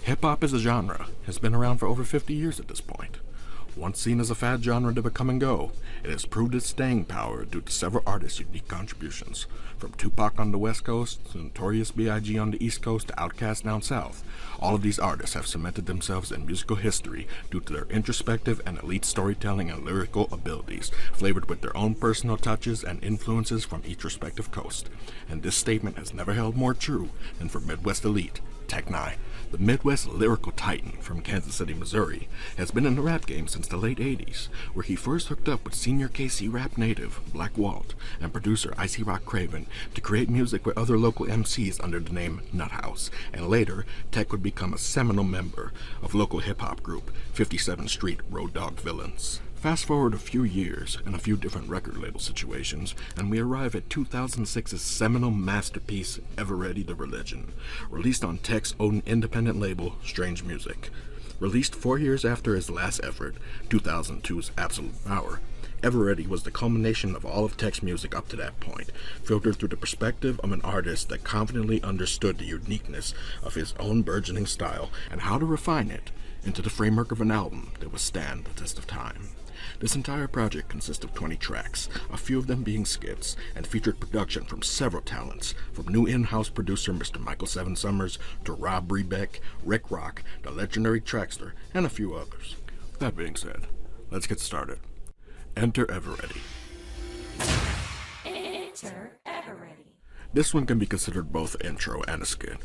Hip-hop as a genre has been around for over 50 years at this point. Once seen as a fad genre to come and go, it has proved its staying power due to several artists' unique contributions. From Tupac on the West Coast, to Notorious B.I.G. on the East Coast, to Outkast down South, all of these artists have cemented themselves in musical history due to their introspective and elite storytelling and lyrical abilities, flavored with their own personal touches and influences from each respective coast. And this statement has never held more true than for Midwest elite N9ne. The Midwest lyrical titan from Kansas City, Missouri, has been in the rap game since the late 80s, where he first hooked up with senior KC rap native Black Walt and producer Icy Rock Craven to create music with other local MCs under the name Nut House, and later Tech would become a seminal member of local hip-hop group 57th Street Road Dog Villains. Fast forward a few years and a few different record label situations, and we arrive at 2006's seminal masterpiece, Everready the Religion, released on Tech's own independent label, Strange Music. Released 4 years after his last effort, 2002's Absolute Power, Everready was the culmination of all of Tech's music up to that point, filtered through the perspective of an artist that confidently understood the uniqueness of his own burgeoning style and how to refine it into the framework of an album that would stand the test of time. This entire project consists of 20 tracks, a few of them being skits, and featured production from several talents, from new in-house producer Mr. Michael Seven Summers to Rob Rebeck, Rick Rock, the legendary Trackster, and a few others. That being said, let's get started. Enter Everready. Enter Everready. This one can be considered both an intro and a skit.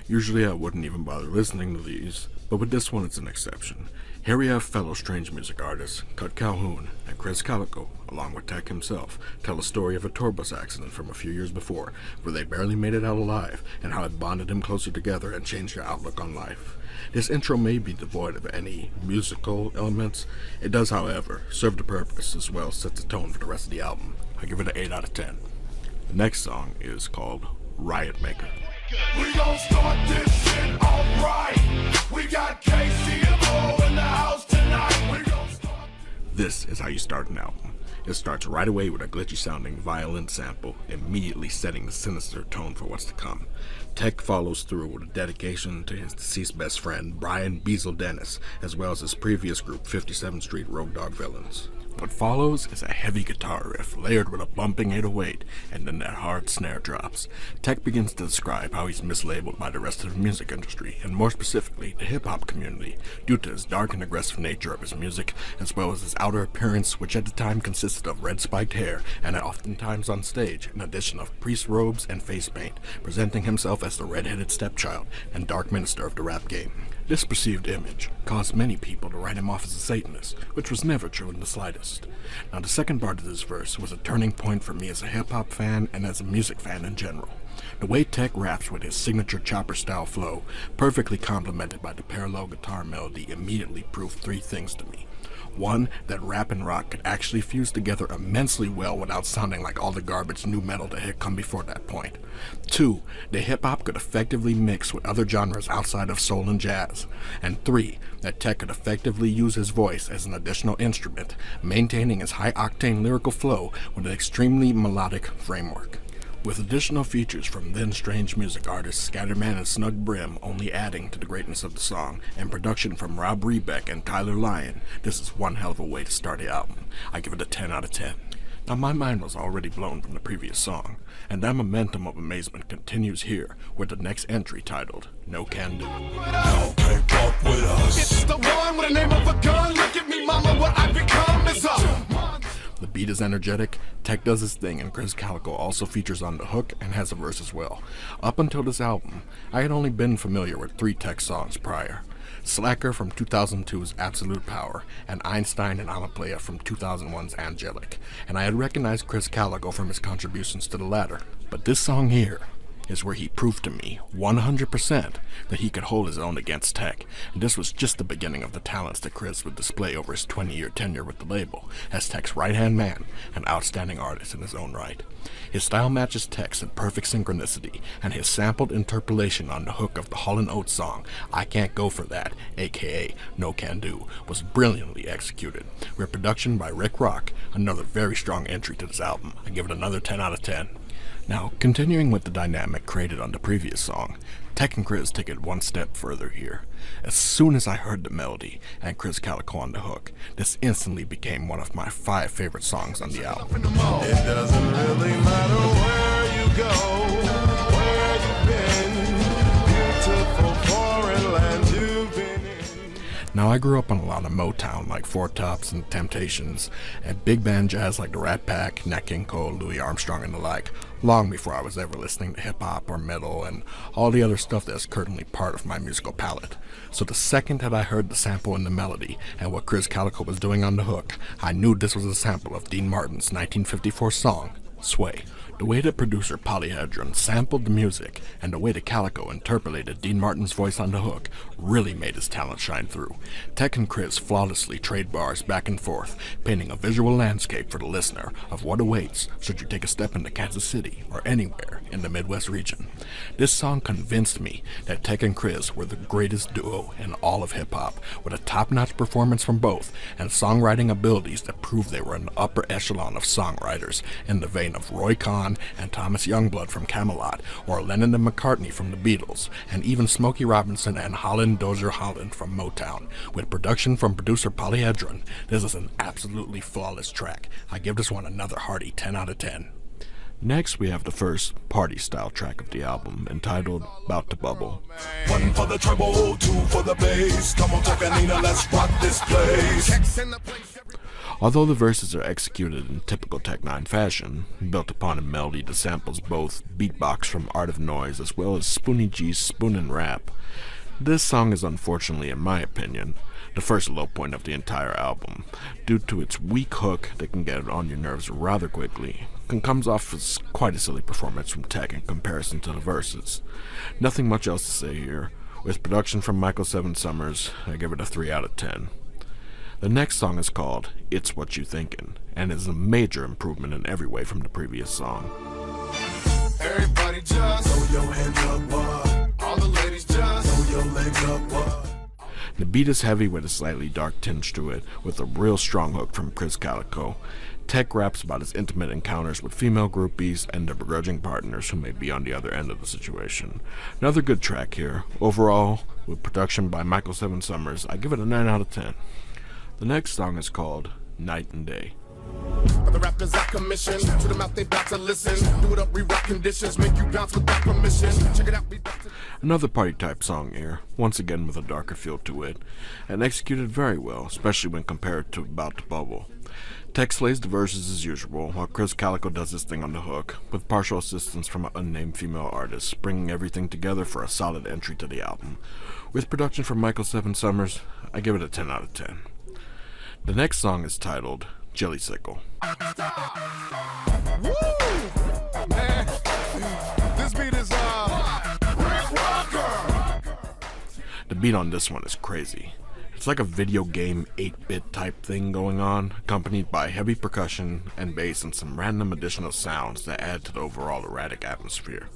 Usually I wouldn't even bother listening to these, but with this one it's an exception. Here we have fellow Strange Music artists, Cut Calhoun and Chris Calico, along with Tech himself, tell a story of a tour bus accident from a few years before, where they barely made it out alive, and how it bonded them closer together and changed their outlook on life. This intro may be devoid of any musical elements. It does, however, serve the purpose as well as set the tone for the rest of the album. I give it an 8 out of 10. The next song is called Riot Maker. We gon' start this shit alright. We got KCMO in the house tonight. We gon' start. This is how you start an album. It starts right away with a glitchy sounding violin sample, immediately setting the sinister tone for what's to come. Tech follows through with a dedication to his deceased best friend, Brian Beazle Dennis, as well as his previous group, 57th Street Road Dog Villains. What follows is a heavy guitar riff layered with a bumping 808, and then that hard snare drops. Tech begins to describe how he's mislabeled by the rest of the music industry, and more specifically the hip-hop community, due to his dark and aggressive nature of his music, as well as his outer appearance, which at the time consisted of red spiked hair, and oftentimes on stage, an addition of priest robes and face paint, presenting himself as the red-headed stepchild and dark minister of the rap game. This perceived image caused many people to write him off as a Satanist, which was never true in the slightest. Now the second part of this verse was a turning point for me as a hip-hop fan and as a music fan in general. The way Tech raps with his signature chopper-style flow, perfectly complemented by the parallel guitar melody, immediately proved 3 things to me. 1, that rap and rock could actually fuse together immensely well without sounding like all the garbage new metal that had come before that point. 2, that hip-hop could effectively mix with other genres outside of soul and jazz. And 3, that Tech could effectively use his voice as an additional instrument, maintaining his high-octane lyrical flow with an extremely melodic framework. With additional features from then Strange Music artists Scatterman and Snug Brim only adding to the greatness of the song, and production from Rob Rebeck and Tyler Lyon, this is one hell of a way to start the album. I give it a 10 out of 10. Now my mind was already blown from the previous song, and that momentum of amazement continues here with the next entry titled No Can Do. Don't pick up with us. It's the one with the name of a gun. Look at me, mama, what I become is up. The beat is energetic, Tech does his thing, and Chris Calico also features on the hook and has a verse as well. Up until this album, I had only been familiar with 3 Tech songs prior. Slacker from 2002's Absolute Power, and Einstein and I'm a Player from 2001's Angelic, and I had recognized Chris Calico from his contributions to the latter. But this song here is where he proved to me 100% that he could hold his own against Tech, and this was just the beginning of the talents that Chris would display over his 20-year tenure with the label, as Tech's right-hand man, an outstanding artist in his own right. His style matches Tech's in perfect synchronicity, and his sampled interpolation on the hook of the Hall & Oates song, I Can't Go For That, aka No Can Do, was brilliantly executed, with production by Rick Rock, another very strong entry to this album. I give it another 10 out of 10. Now, continuing with the dynamic created on the previous song, Tech and Chris take it one step further here. As soon as I heard the melody and Chris Calico on the hook, this instantly became one of my 5 favorite songs on the album. It doesn't really matter where you go, where you've been, beautiful foreign land you've been in. Now, I grew up on a lot of Motown like Four Tops and Temptations, and big band jazz like the Rat Pack, Nat King Cole, Louis Armstrong, and the like, long before I was ever listening to hip-hop or metal and all the other stuff that's currently part of my musical palette. So the second that I heard the sample in the melody and what Chris Calico was doing on the hook, I knew this was a sample of Dean Martin's 1954 song, Sway. The way that producer Polyhedron sampled the music and the way that Calico interpolated Dean Martin's voice on the hook really made his talent shine through. Tech and Chris flawlessly trade bars back and forth, painting a visual landscape for the listener of what awaits should you take a step into Kansas City or anywhere in the Midwest region. This song convinced me that Tech and Chris were the greatest duo in all of hip-hop, with a top-notch performance from both and songwriting abilities that proved they were an upper echelon of songwriters in the vein of Roy Khan and Thomas Youngblood from Camelot, or Lennon and McCartney from the Beatles, and even Smokey Robinson and Holland Dozier Holland from Motown. With production from producer Polyhedron, this is an absolutely flawless track. I give this one another hearty 10 out of 10. Next, we have the first party-style track of the album, entitled Bout to Bubble. 1 for the treble, 2 for the bass. Come on, Tech and Nina, let's rock this place. Although the verses are executed in typical Tech-9ne fashion, built upon a melody that samples both beatbox from Art of Noise as well as Spoonie G's Spoonin' Rap, this song is unfortunately, in my opinion, the first low point of the entire album, due to its weak hook that can get on your nerves rather quickly, and comes off as quite a silly performance from Tech in comparison to the verses. Nothing much else to say here. With production from Michael 7 Summers, I give it a 3 out of 10. The next song is called It's What You Thinkin', and is a major improvement in every way from the previous song. Everybody just throw your hands up, what? All the ladies just throw your legs up, what? The beat is heavy with a slightly dark tinge to it, with a real strong hook from Chris Calico. Tech raps about his intimate encounters with female groupies and their begrudging partners who may be on the other end of the situation. Another good track here. Overall, with production by Michael 7 Summers, I give it a 9 out of 10. The next song is called Night and Day. The rappers I commission, to them out they bout to listen. Do it up, re-rock conditions, make you bounce without permission. Check it out, we bout to... Another party type song here, once again with a darker feel to it, and executed very well, especially when compared to Bout to Bubble. Tech slays the verses as usual, while Chris Calico does his thing on the hook, with partial assistance from an unnamed female artist, bringing everything together for a solid entry to the album. With production from Michael 7 Summers, I give it a 10 out of 10. The next song is titled Jellysicle. Woo! Man, this beat is, Rick Rocker! The beat on this one is crazy. It's like a video game 8-bit type thing going on, accompanied by heavy percussion and bass and some random additional sounds that add to the overall erratic atmosphere.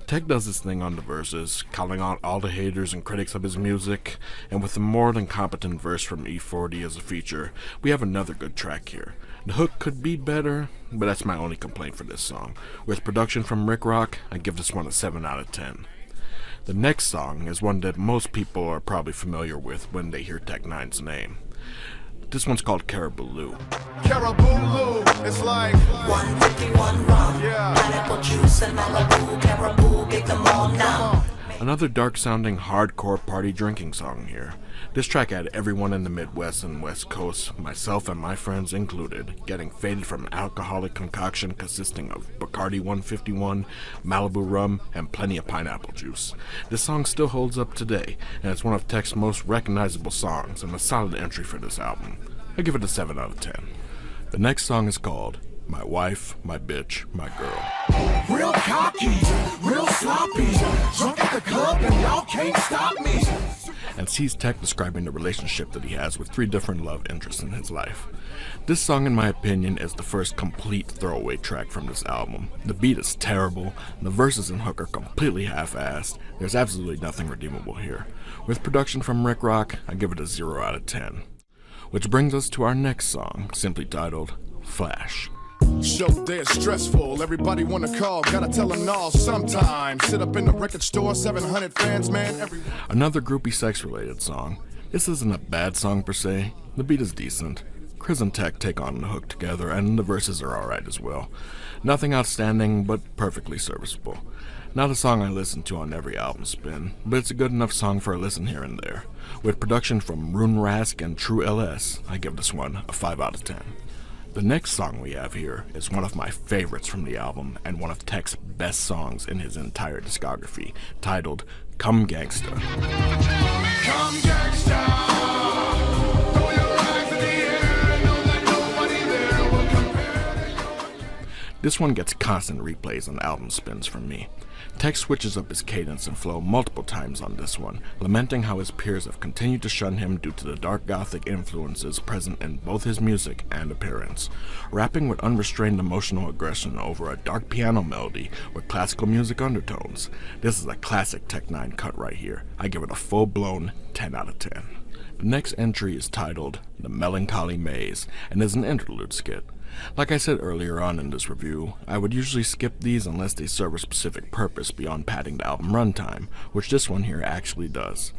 Tech does this thing on the verses, calling out all the haters and critics of his music, and with a more than competent verse from E40 as a feature, we have another good track here. The hook could be better, but that's my only complaint for this song. With production from Rick Rock, I give this one a 7 out of 10. The next song is one that most people are probably familiar with when they hear Tech-9ne's name. This one's called Caribou. Caribou, it's like 151 rum, yeah. pineapple juice and Malibu, Caribou, get them all now. Another dark-sounding, hardcore party drinking song here. This track had everyone in the Midwest and West Coast, myself and my friends included, getting faded from alcoholic concoction consisting of Bacardi 151, Malibu rum, and plenty of pineapple juice. This song still holds up today, and it's one of Tech's most recognizable songs and a solid entry for this album. I give it a 7 out of 10. The next song is called My Wife, My Bitch, My Girl. real cocky, real sloppy, drunk at the club and y'all can't stop me. And sees Tech describing the relationship that he has with 3 different love interests in his life. This song, in my opinion, is the first complete throwaway track from this album. The beat is terrible, and the verses and hook are completely half-assed. There's absolutely nothing redeemable here. With production from Rick Rock, I give it a 0 out of 10. Which brings us to our next song, simply titled Flash. Show day is stressful, everybody wanna call, gotta tell them no sometime. Sit up in the record store, 700 fans, man, everyone. Another groupie sex-related song. This isn't a bad song per se. The beat is decent. Chris and Tech take on the hook together, and the verses are alright as well. Nothing outstanding, but perfectly serviceable. Not a song I listen to on every album spin, but it's a good enough song for a listen here and there. With production from Rune Rask and True LS, I give this one a 5 out of 10. The next song we have here is one of my favorites from the album and one of Tech's best songs in his entire discography, titled Come Gangsta. Come gangsta. This one gets constant replays on album spins from me. Tech switches up his cadence and flow multiple times on this one, lamenting how his peers have continued to shun him due to the dark gothic influences present in both his music and appearance. Rapping with unrestrained emotional aggression over a dark piano melody with classical music undertones. This is a classic Tech N9ne cut right here. I give it a full-blown 10 out of 10. The next entry is titled The Melancholy Maze and is an interlude skit. Like I said earlier on in this review, I would usually skip these unless they serve a specific purpose beyond padding the album runtime, which this one here actually does.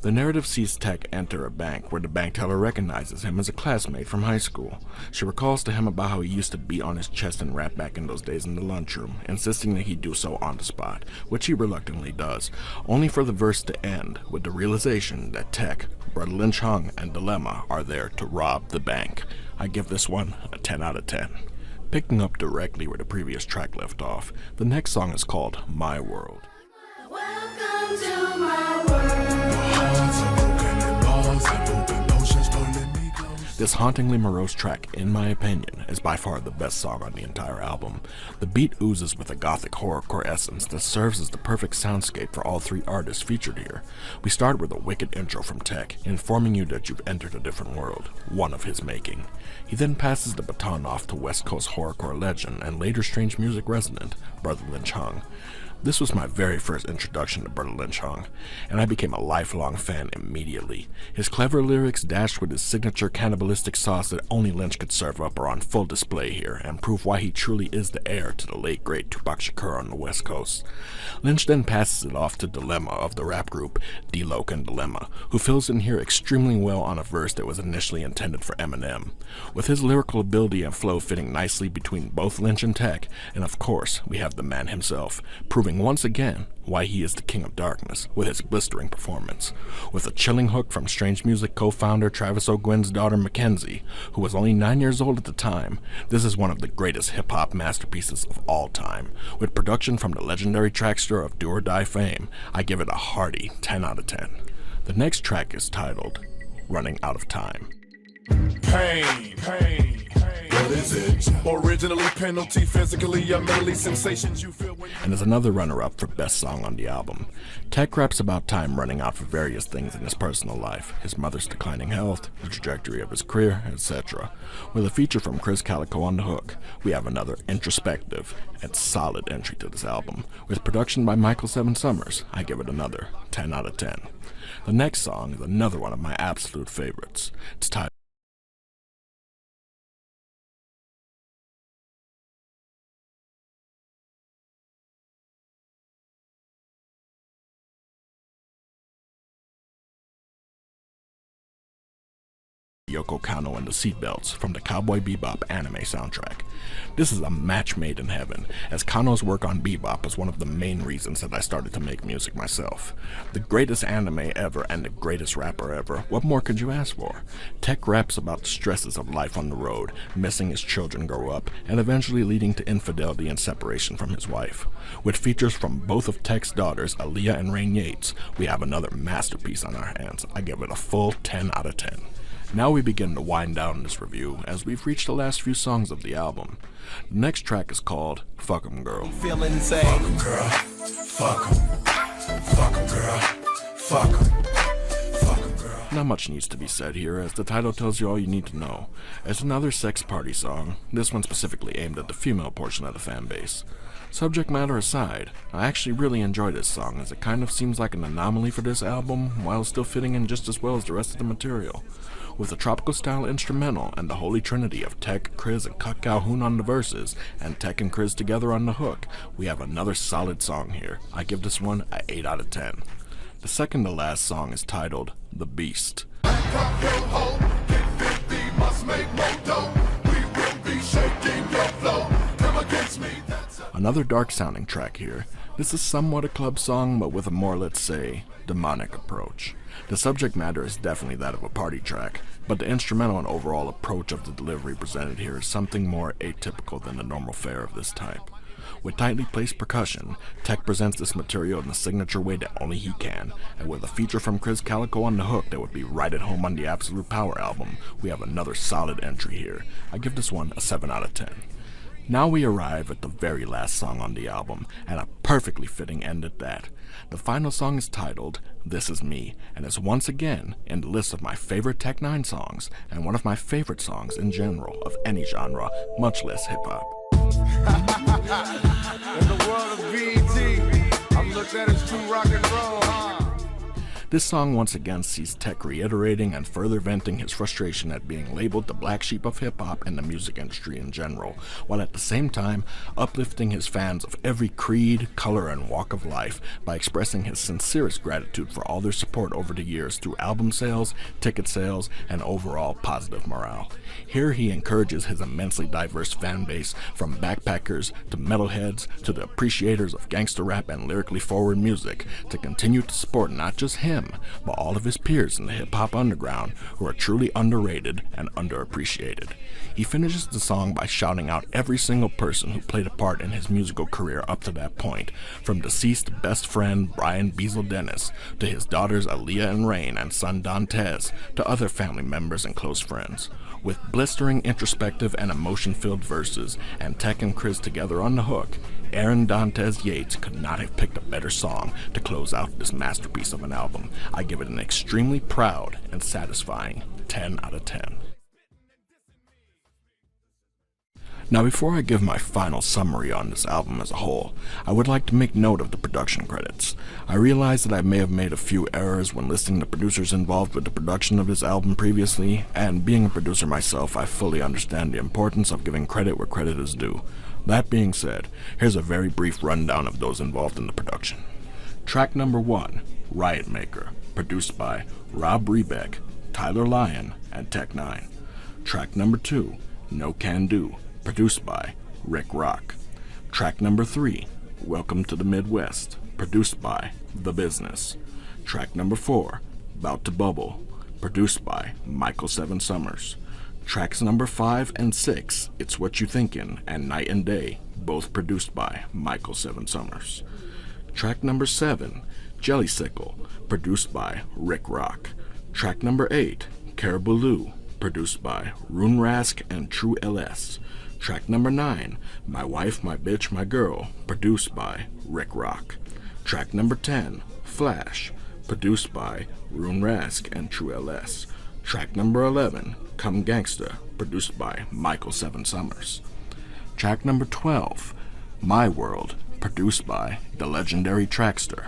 The narrative sees Tech enter a bank where the bank teller recognizes him as a classmate from high school. She recalls to him about how he used to beat on his chest and rap back in those days in the lunchroom, insisting that he do so on the spot, which he reluctantly does, only for the verse to end with the realization that Tech, Brother Lynch Hung, and Dilemma are there to rob the bank. I give this one a 10 out of 10. Picking up directly where the previous track left off, the next song is called My World. Welcome to my world. This hauntingly morose track, in my opinion, is by far the best song on the entire album. The beat oozes with a gothic horrorcore essence that serves as the perfect soundscape for all three artists featured here. We start with a wicked intro from Tech, informing you that you've entered a different world, one of his making. He then passes the baton off to West Coast horrorcore legend and later strange music resident, Brother Lynch Hung. This was my very first introduction to Brother Lynch Hung, and I became a lifelong fan immediately. His clever lyrics dashed with his signature cannibalistic sauce that only Lynch could serve up are on full display here and prove why he truly is the heir to the late great Tupac Shakur on the West Coast. Lynch then passes it off to Dilemma of the rap group D-Loc and Dilemma, who fills in here extremely well on a verse that was initially intended for Eminem. With his lyrical ability and flow fitting nicely between both Lynch and Tech, and of course we have the man himself, proving once again why he is the king of darkness with his blistering performance. With a chilling hook from Strange Music co-founder Travis O'Gwen's daughter Mackenzie, who was only 9 years old at the time, this is one of the greatest hip-hop masterpieces of all time. With production from the legendary trackster of Do or Die fame, I give it a hearty 10 out of 10. The next track is titled Running Out of Time. Pain. What is it? Originally penalty, physically or mentally, sensations you feel when And is another runner-up for best song on the album. Tech raps about time running out for various things in his personal life, his mother's declining health, the trajectory of his career, etc. With a feature from Calico on the hook, we have another introspective and solid entry to this album. With production by Michael 7 Summers, I give it another 10 out of 10. The next song is another one of my absolute favorites. It's titled Yoko Kanno and the Seatbelts from the Cowboy Bebop anime soundtrack. This is a match made in heaven, as Kanno's work on Bebop is one of the main reasons that I started to make music myself. The greatest anime ever and the greatest rapper ever, what more could you ask for? Tech raps about the stresses of life on the road, missing his children grow up, and eventually leading to infidelity and separation from his wife. With features from both of Tech's daughters, Aaliyah and Rain Yates, we have another masterpiece on our hands. I give it a full 10 out of 10. Now we begin to wind down this review as we've reached the last few songs of the album. The next track is called Fuck 'em Girl. Feeling insane. Fuck 'em, girl. Fuck 'em. Fuck 'em, girl. Fuck 'em. Fuck 'em, girl. Not much needs to be said here, as the title tells you all you need to know. It's another sex party song, this one specifically aimed at the female portion of the fan base. Subject matter aside, I actually really enjoy this song, as it kind of seems like an anomaly for this album, while still fitting in just as well as the rest of the material. With a tropical style instrumental and the holy trinity of Tech, Chris, and Cut Calhoun on the verses, and Tech and Chris together on the hook, we have another solid song here. I give this one an 8 out of 10. The second to last song is titled The Beast. Another dark sounding track here. This is somewhat a club song, but with a more, let's say, demonic approach. The subject matter is definitely that of a party track, but the instrumental and overall approach of the delivery presented here is something more atypical than the normal fare of this type. With tightly placed percussion, Tech presents this material in the signature way that only he can, and with a feature from Chris Calico on the hook that would be right at home on the Absolute Power album, we have another solid entry here. I give this one a 7 out of 10. Now we arrive at the very last song on the album, and a perfectly fitting end at that. The final song is titled This Is Me, and is once again in the list of my favorite Tech N9ne songs, and one of my favorite songs in general of any genre, much less hip-hop. In the world of BET, I'm looked at as true rock and roll, huh? This song once again sees Tech reiterating and further venting his frustration at being labeled the black sheep of hip-hop and the music industry in general, while at the same time uplifting his fans of every creed, color, and walk of life by expressing his sincerest gratitude for all their support over the years through album sales, ticket sales, and overall positive morale. Here he encourages his immensely diverse fan base, from backpackers to metalheads to the appreciators of gangster rap and lyrically forward music, to continue to support not just him, but all of his peers in the hip-hop underground who are truly underrated and underappreciated. He finishes the song by shouting out every single person who played a part in his musical career up to that point, from deceased best friend Brian Beazle Dennis, to his daughters Aaliyah and Rain and son Dantes, to other family members and close friends. With blistering, introspective, and emotion-filled verses, and Tech and Chris together on the hook, Aaron Dantes Yates could not have picked a better song to close out this masterpiece of an album. I give it an extremely proud and satisfying 10 out of 10. Now, before I give my final summary on this album as a whole, I would like to make note of the production credits. I realize that I may have made a few errors when listing the producers involved with the production of this album previously, and being a producer myself, I fully understand the importance of giving credit where credit is due. That being said, here's a very brief rundown of those involved in the production. Track number 1, Riot Maker, produced by Rob Rebeck, Tyler Lyon, and Tech N9ne. Track number 2, No Can Do, produced by Rick Rock. Track number 3, Welcome to the Midwest, produced by The Business. Track number 4, Bout to Bubble, produced by Michael 7 Summers. Tracks number 5 and 6, It's What You Thinkin' and Night and Day, both produced by Michael 7 Summers. Track number 7, Jellysicle, produced by Rick Rock. Track number 8, Caribou, produced by Rune Rask and True LS. Track number 9, My Wife, My Bitch, My Girl, produced by Rick Rock. Track number 10, Flash, produced by Rune Rask and True LS. Track number 11, Come Gangsta, produced by Michael 7 Summers. Track number 12, My World, produced by the legendary Trackster.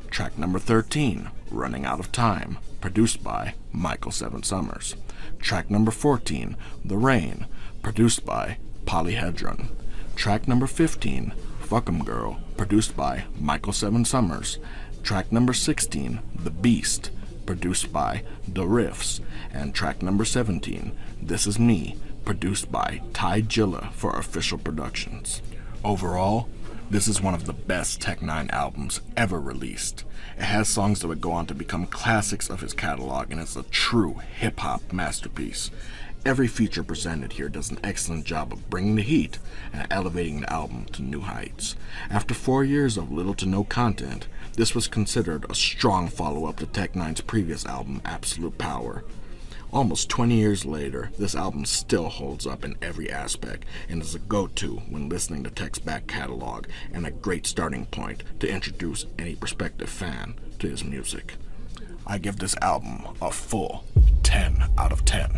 Track number 13, Running Out of Time, produced by Michael 7 Summers. Track number 14, The Rain, produced by Polyhedron. Track number 15, Fuck 'em Girl, produced by Michael 7 Summers. Track number 16, The Beast, produced by The Riffs. And track number 17, This Is Me, produced by Ty Gilla for Official Productions. Overall, this is one of the best Tech N9ne albums ever released. It has songs that would go on to become classics of his catalog, and it's a true hip-hop masterpiece. Every feature presented here does an excellent job of bringing the heat and elevating the album to new heights. After 4 years of little to no content, this was considered a strong follow-up to Tech N9ne's previous album, Absolute Power. Almost 20 years later, this album still holds up in every aspect and is a go-to when listening to Tech's back catalog, and a great starting point to introduce any prospective fan to his music. I give this album a full 10 out of 10.